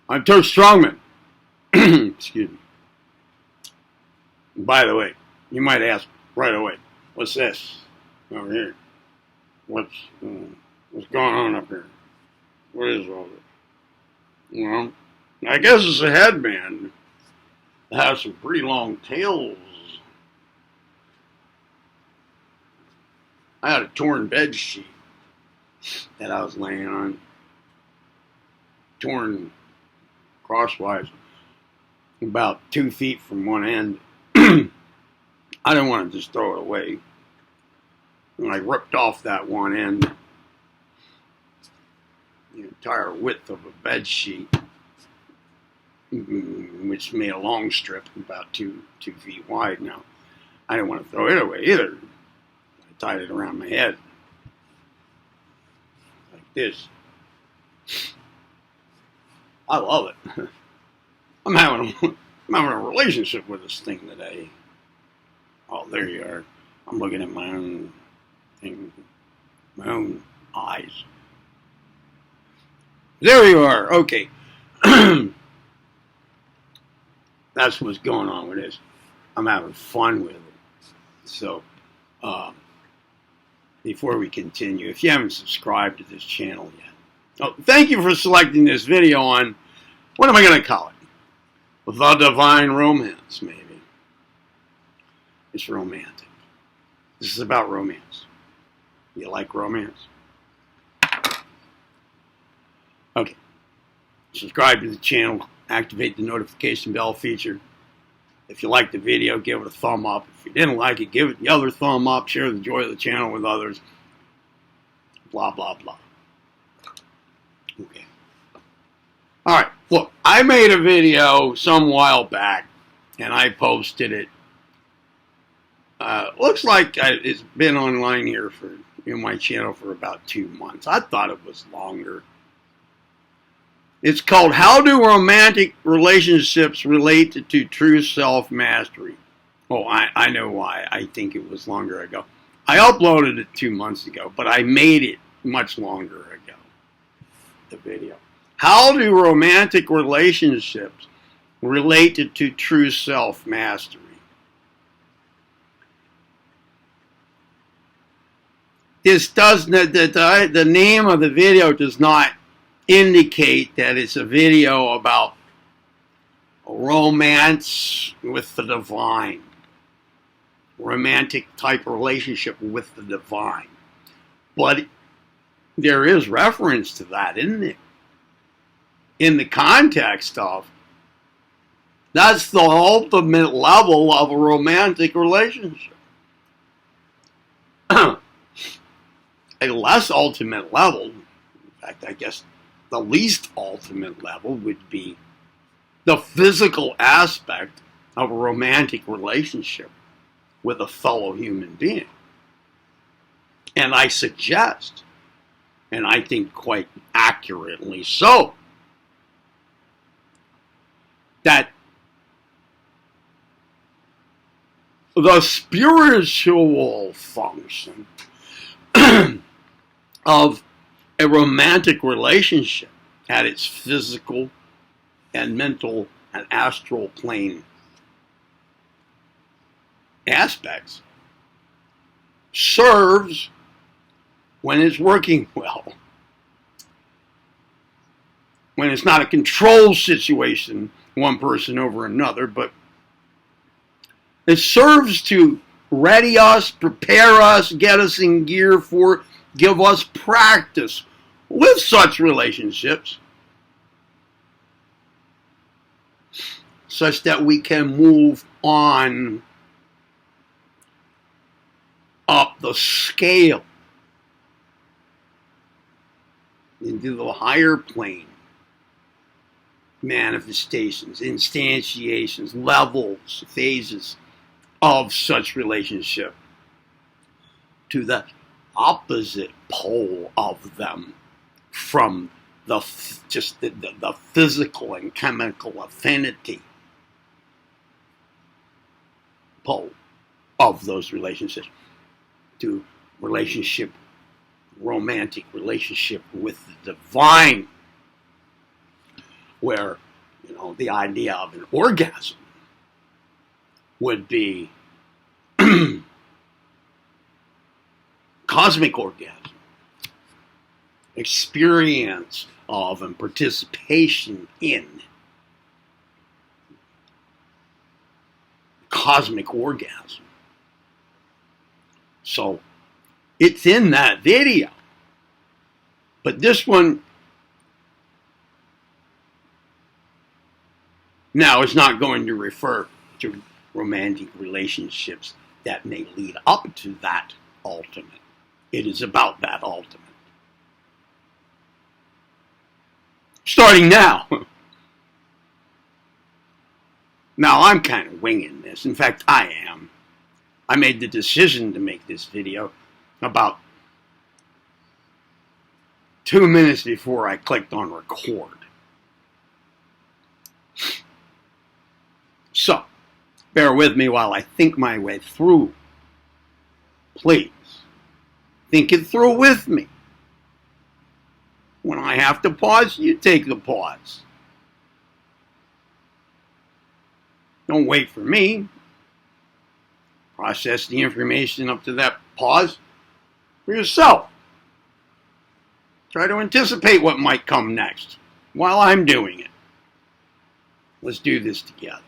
I'm Toast Strongman. Excuse me. By the way, you might ask right away, what's this over here? What's going on up here? What is all this? Well, I guess it's a headband. It has some pretty long tails. I had a torn bed sheet that I was laying on, torn crosswise, about 2 feet from one end. I didn't want to just throw it away. And I ripped off that one end, the entire width of a bed sheet, which made a long strip about 2 feet wide. Now, I didn't want to throw it away either. I tied it around my head like this. I love it. I'm having a relationship with this thing today. Oh, there you are. I'm looking at my own thing, my own eyes. There you are. Okay. That's what's going on with this. I'm having fun with it. So, before we continue, if you haven't subscribed to this channel yet, thank you for selecting this video on, what am I going to call it? The Divine Romance, maybe. It's romantic. This is about romance. You like romance? Okay. Subscribe to the channel. Activate the notification bell feature. If you liked the video, give it a thumb up. If you didn't like it, give it the other thumb up. Share the joy of the channel with others. Blah, blah, blah. Okay. All right. Look, I made a video some while back, and I posted it. Looks like it's been online here in my channel for about 2 months. I thought it was longer. It's called How Do Romantic Relationships Relate to True Self-Mastery? Oh, I know why. I think it was longer ago. I uploaded it 2 months ago, but I made it much longer ago, the video. How do romantic relationships relate to true self-mastery? This does not, the name of the video does not indicate that it's a video about romance with the divine, romantic type relationship with the divine. But there is reference to that, isn't it? In the context of, that's the ultimate level of a romantic relationship. A less ultimate level, in fact, I guess the least ultimate level would be the physical aspect of a romantic relationship with a fellow human being. And I suggest, and I think quite accurately so, that the spiritual function of a romantic relationship at its physical and mental and astral plane aspects serves, when it's working well, when it's not a control situation, one person over another, but it serves to ready us, prepare us, get us in gear for, give us practice with such relationships, such that we can move on up the scale into the higher plane manifestations, instantiations, levels, phases of such relationship, to the opposite pole of them from just the physical and chemical affinity pole of those relationships, to romantic relationship with the divine, where, the idea of an orgasm would be cosmic orgasm, experience of and participation in cosmic orgasm. So it's in that video. But this one now is not going to refer to romantic relationships that may lead up to that ultimate. It is about that ultimate. Starting now. Now, I'm kind of winging this. In fact, I am. I made the decision to make this video about 2 minutes before I clicked on record. So, bear with me while I think my way through. Please, think it through with me. When I have to pause, you take the pause. Don't wait for me. Process the information up to that pause for yourself. Try to anticipate what might come next while I'm doing it. Let's do this together.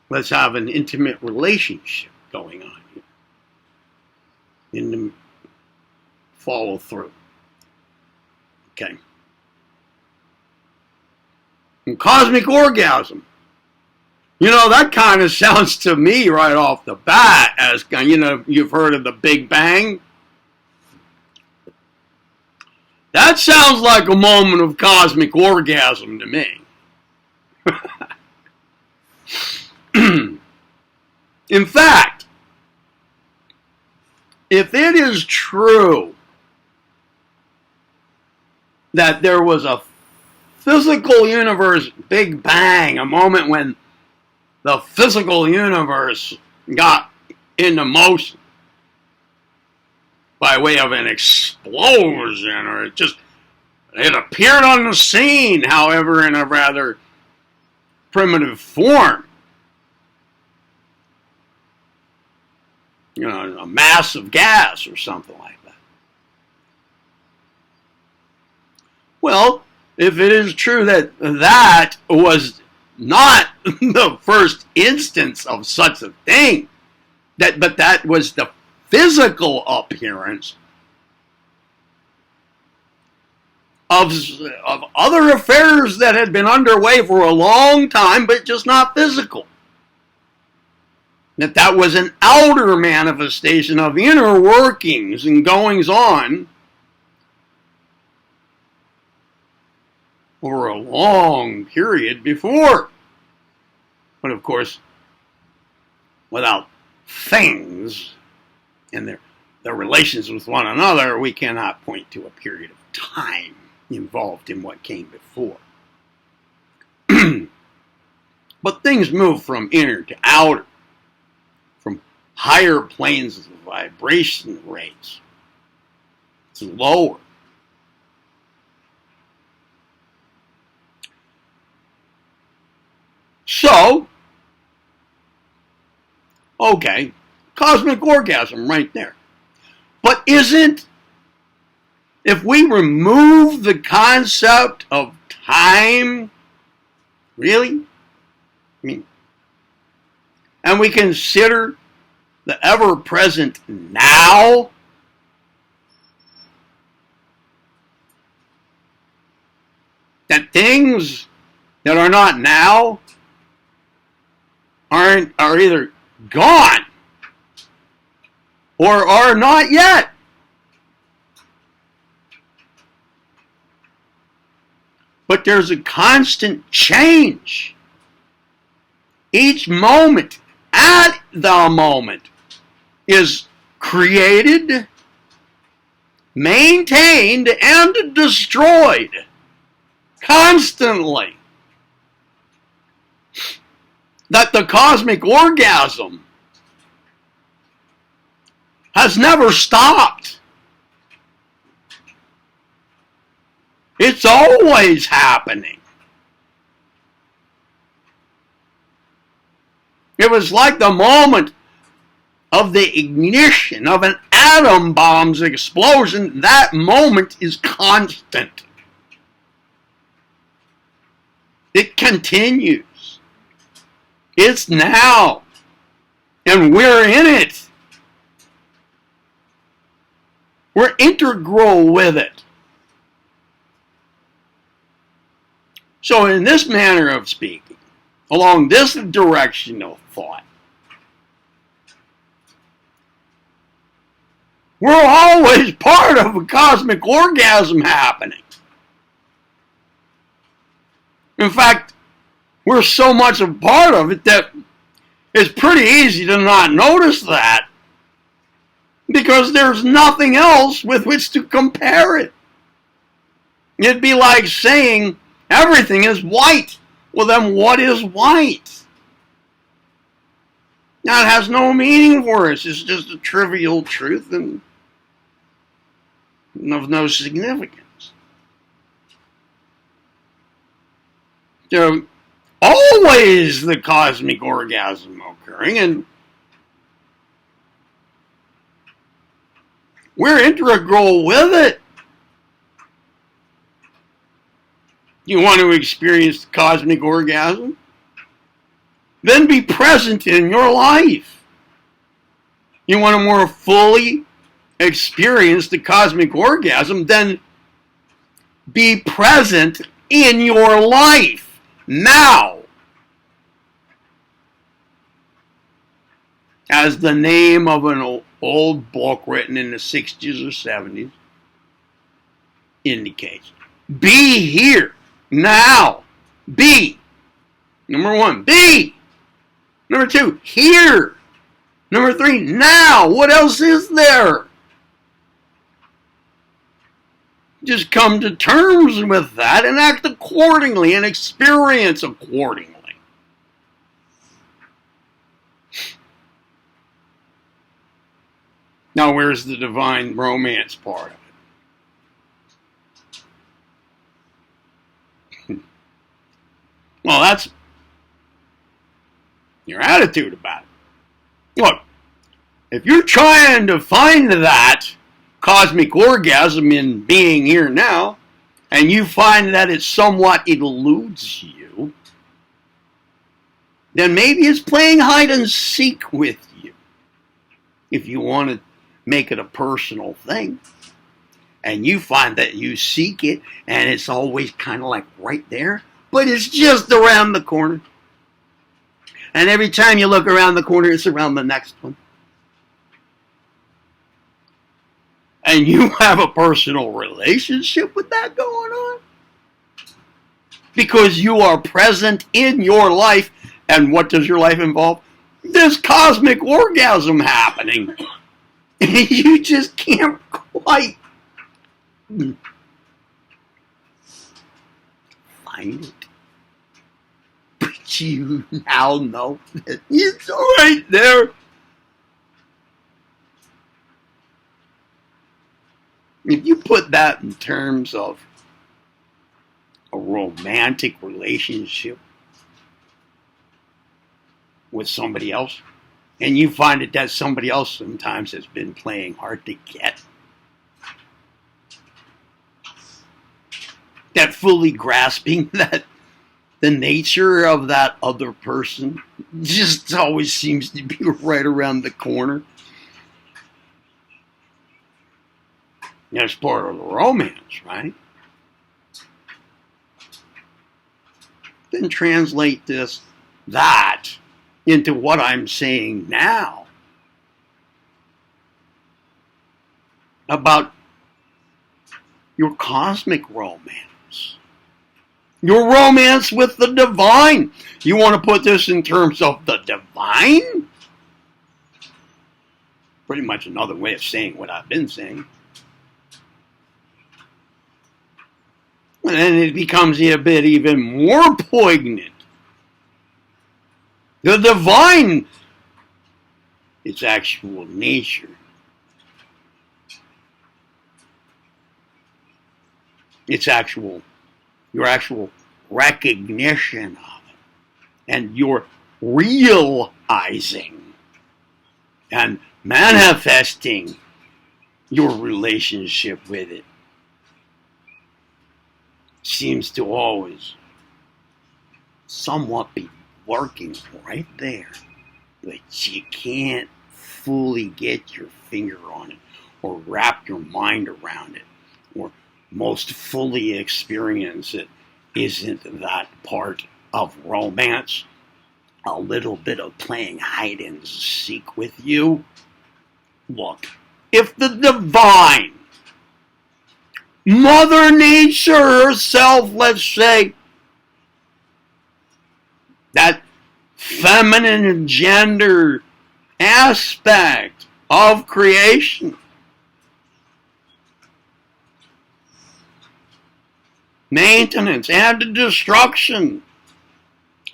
Let's have an intimate relationship going on here. In the follow through. Okay. And cosmic orgasm. That kind of sounds to me right off the bat as, you've heard of the Big Bang. That sounds like a moment of cosmic orgasm to me. In fact, if it is true that there was a physical universe Big Bang, a moment when the physical universe got into motion by way of an explosion, or it appeared on the scene, however, in a rather primitive form. A mass of gas or something like that. Well, if it is true that that was not the first instance of such a thing, but that was the physical appearance of other affairs that had been underway for a long time, but just not physical. That was an outer manifestation of inner workings and goings on over a long period before. But of course, without things and their relations with one another, we cannot point to a period of time involved in what came before. But things move from inner to outer, from higher planes of vibration rates to lower. So, okay, cosmic orgasm right there. But if we remove the concept of time, really? And we consider the ever-present now, that things that are not now are either gone or are not yet. But there's a constant change. Each moment, at the moment, is created, maintained, and destroyed constantly. That the cosmic orgasm has never stopped. It's always happening. It was like the moment of the ignition of an atom bomb's explosion. That moment is constant. It continues. It's now. And we're in it. We're integral with it. So in this manner of speaking, along this direction of thought, we're always part of a cosmic orgasm happening. In fact, we're so much a part of it that it's pretty easy to not notice that, because there's nothing else with which to compare it. It'd be like saying everything is white. Well, then what is white? Now, it has no meaning for us. It's just a trivial truth and of no significance. So, always the cosmic orgasm occurring, and we're integral with it. You want to experience the cosmic orgasm? Then be present in your life. You want to more fully experience the cosmic orgasm? Then be present in your life now. As the name of an old book written in the 60s or 70s indicates. Be here. Now. Be. Number 1, be. Number 2, here. Number 3, now. What else is there? Just come to terms with that and act accordingly and experience accordingly. Now, where's the divine romance part of it? Well, that's your attitude about it. Look, if you're trying to find that cosmic orgasm in being here now, and you find that it somewhat eludes you, then maybe it's playing hide and seek with you. If you want to make it a personal thing, and you find that you seek it, and it's always kind of like right there, but it's just around the corner. And every time you look around the corner, it's around the next one. And you have a personal relationship with that going on. Because you are present in your life. And what does your life involve? This cosmic orgasm happening. And you just can't quite find it. But you now know that it's right there. If you put that in terms of a romantic relationship with somebody else, and you find that somebody else sometimes has been playing hard to get, that fully grasping that the nature of that other person just always seems to be right around the corner. That's part of the romance, right? Then translate that into what I'm saying now about your cosmic romance. Your romance with the divine. You want to put this in terms of the divine? Pretty much another way of saying what I've been saying. And then it becomes a bit even more poignant. The divine, its actual nature, It's your actual recognition of it. And your realizing and manifesting your relationship with it seems to always somewhat be working right there, but you can't fully get your finger on it or wrap your mind around it or most fully experience it. Isn't that part of romance? A little bit of playing hide and seek with you? Look, if the divine Mother Nature herself, let's say, that feminine gender aspect of creation, maintenance and destruction,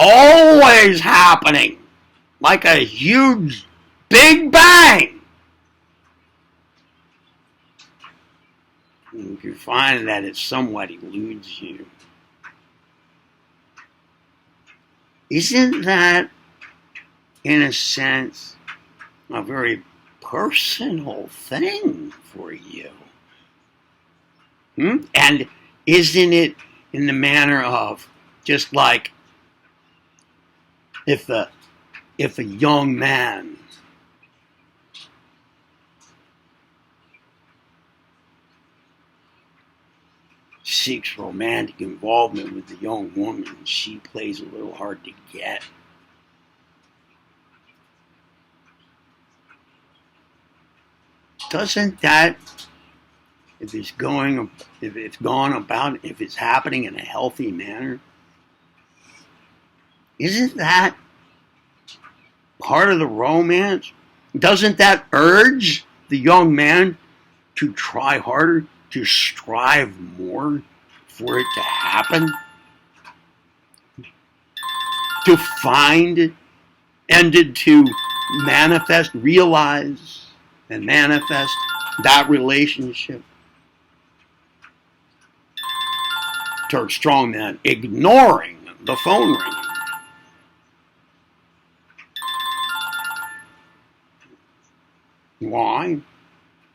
always happening like a huge big bang. You find that it somewhat eludes you. Isn't that, in a sense, a very personal thing for you? And isn't it in the manner of just like if a young man seeks romantic involvement with a young woman, she plays a little hard to get. Doesn't that, if it's happening in a healthy manner, isn't that part of the romance? Doesn't that urge the young man to try harder, to strive more for it to happen? To find and to manifest, realize and manifest that relationship? Towards strong men ignoring the phone ringing. Why?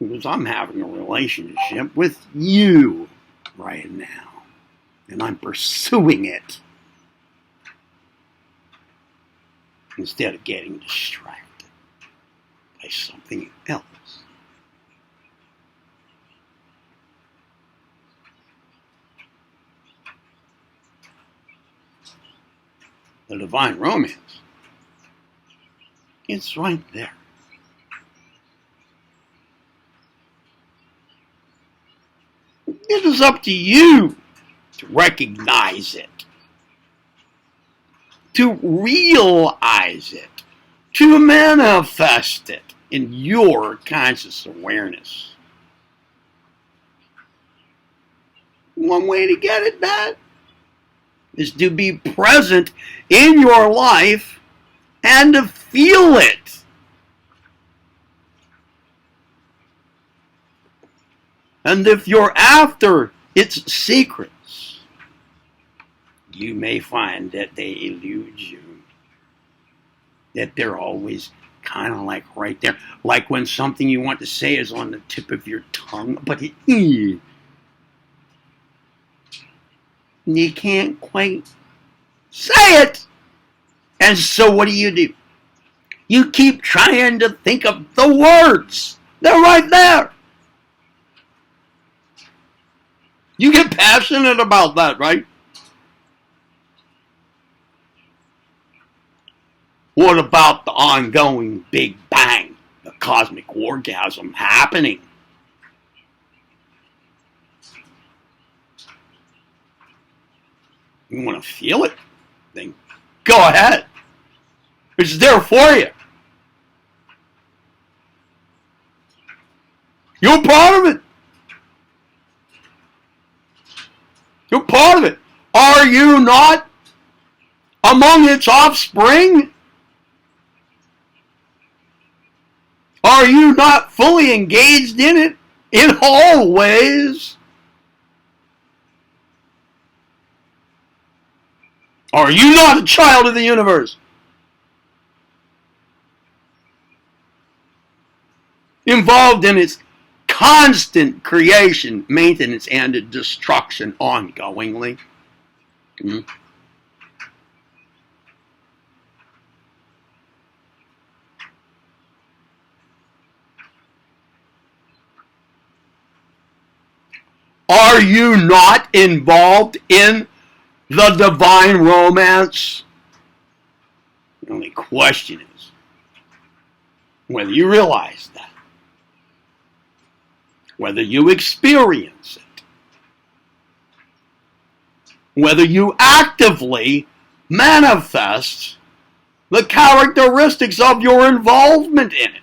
Because I'm having a relationship with you right now, and I'm pursuing it instead of getting distracted by something else. The divine romance, it's right there. It is up to you to recognize it, to realize it, to manifest it in your conscious awareness. One way to get it done is to be present in your life and to feel it. And if you're after its secrets, you may find that they elude you. That they're always kind of like right there. Like when something you want to say is on the tip of your tongue, but you can't quite say it. And so what do? You keep trying to think of the words. They're right there. You get passionate about that, right? What about the ongoing Big Bang, the cosmic orgasm happening? You want to feel it? Then go ahead. It's there for you. You're part of it. You're part of it. Are you not among its offspring? Are you not fully engaged in it in all ways? Are you not a child of the universe? Involved in its constant creation, maintenance, and destruction ongoingly. Hmm? Are you not involved in the divine romance? The only question is whether you realize that, whether you experience it, whether you actively manifest the characteristics of your involvement in it.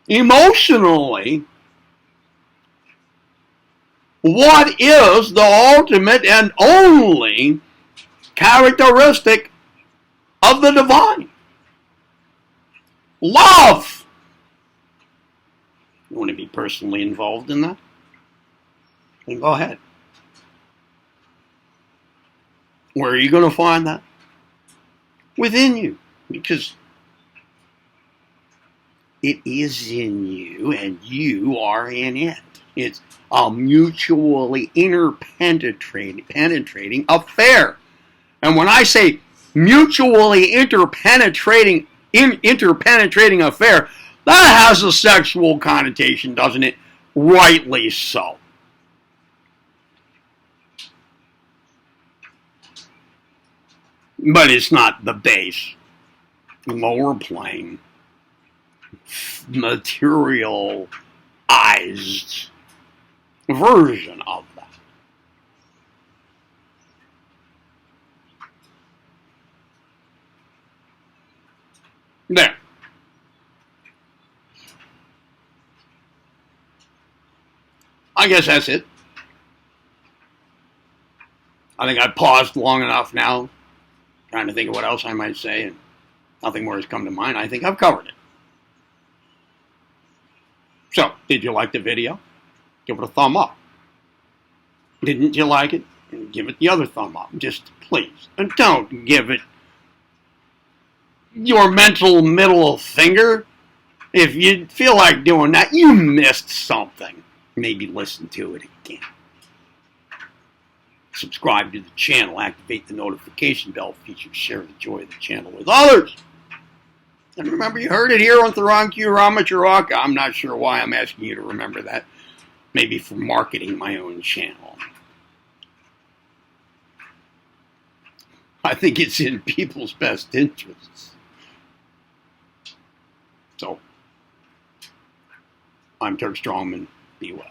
Emotionally, what is the ultimate and only characteristic of the divine? Love. You want to be personally involved in that? Then go ahead. Where are you going to find that? Within you. Because it is in you and you are in it. It's a mutually interpenetrating affair. And when I say mutually interpenetrating affair, that has a sexual connotation, doesn't it? Rightly so. But it's not the base, lower plane, materialized version of that. There. I guess that's it. I think I've paused long enough now, trying to think of what else I might say, and nothing more has come to mind. I think I've covered it. So, did you like the video? Give it a thumb up. Didn't you like it? Give it the other thumb up. Just please. And don't give it your mental middle finger. If you feel like doing that, you missed something. Maybe listen to it again. Subscribe to the channel. Activate the notification bell feature. Share the joy of the channel with others. And remember, you heard it here on Tharanku Ramacharaka. I'm not sure why I'm asking you to remember that. Maybe for marketing my own channel. I think it's in people's best interests. So, I'm Turk Strongman. Be well.